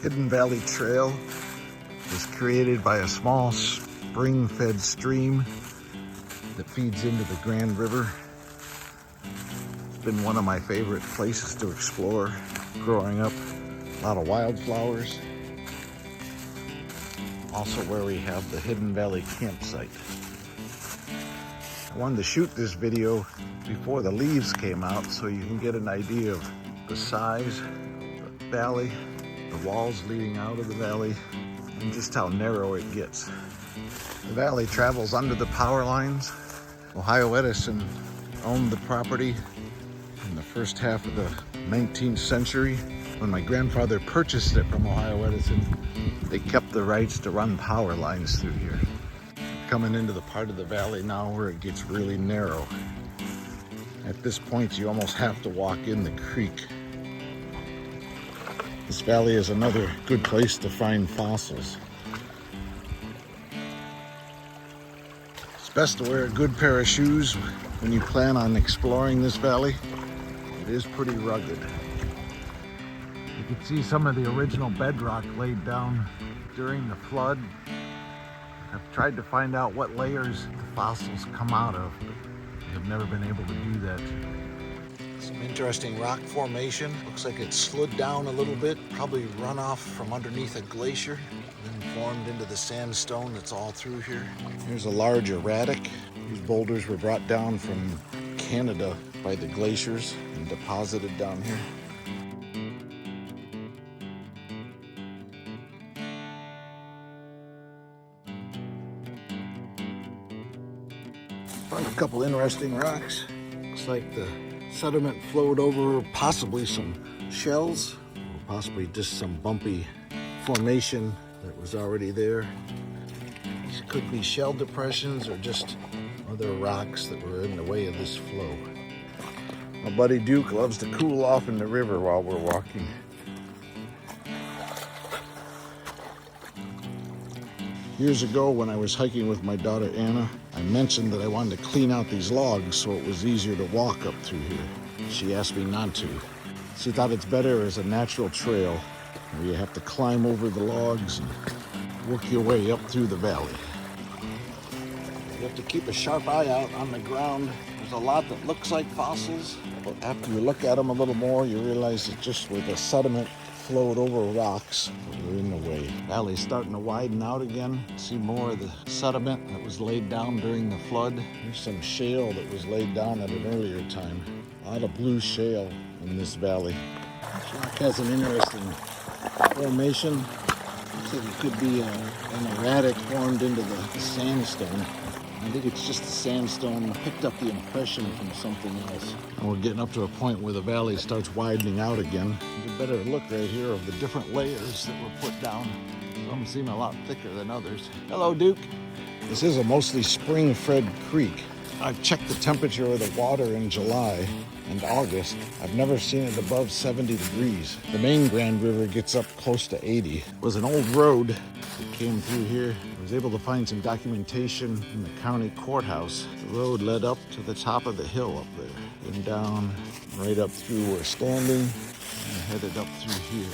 Hidden Valley Trail was created by a small spring-fed stream that feeds into the Grand River. It's been one of my favorite places to explore growing up. A lot of wildflowers. Also where we have the Hidden Valley campsite. I wanted to shoot this video before the leaves came out so you can get an idea of the size of the valley, the walls leading out of the valley, and just how narrow it gets. The valley travels under the power lines. Ohio Edison owned the property in the first half of the 19th century. When my grandfather purchased it from Ohio Edison, they kept the rights to run power lines through here. Coming into the part of the valley now where it gets really narrow. At this point, you almost have to walk in the creek. This valley is another good place to find fossils. It's best to wear a good pair of shoes when you plan on exploring this valley. It is pretty rugged. You can see some of the original bedrock laid down during the flood. I've tried to find out what layers the fossils come out of, but I've never been able to do that. Some interesting rock formation. Looks like it slid down a little bit, probably runoff from underneath a glacier, then formed into the sandstone that's all through here. Here's a large erratic. These boulders were brought down from Canada by the glaciers and deposited down here. Found a couple interesting rocks. Looks like the sediment flowed over possibly some shells, or possibly just some bumpy formation that was already there. These could be shell depressions or just other rocks that were in the way of this flow. My buddy Duke loves to cool off in the river while we're walking. Years ago when I was hiking with my daughter Anna, I mentioned that I wanted to clean out these logs so it was easier to walk up through here. She asked me not to. She thought it's better as a natural trail where you have to climb over the logs and work your way up through the valley. You have to keep a sharp eye out on the ground. There's a lot that looks like fossils, but after you look at them a little more, you realize it's just where the sediment flowed over rocks that were in the way. The valley's starting to widen out again. See more of the sediment that was laid down during the flood. There's some shale that was laid down at an earlier time. A lot of blue shale in this valley. This rock has an interesting formation. Looks like it could be an erratic formed into the sandstone. I think it's just the sandstone picked up the impression from something else. And we're getting up to a point where the valley starts widening out again. Get a better look right here of the different layers that were put down. Some seem a lot thicker than others. Hello, Duke. This is a mostly spring-fed creek. I've checked the temperature of the water in July and August. I've never seen it above 70 degrees. The main Grand River gets up close to 80. It was an old road that came through here. I was able to find some documentation in the county courthouse. The road led up to the top of the hill up there, and down right up through we're standing and headed up through here.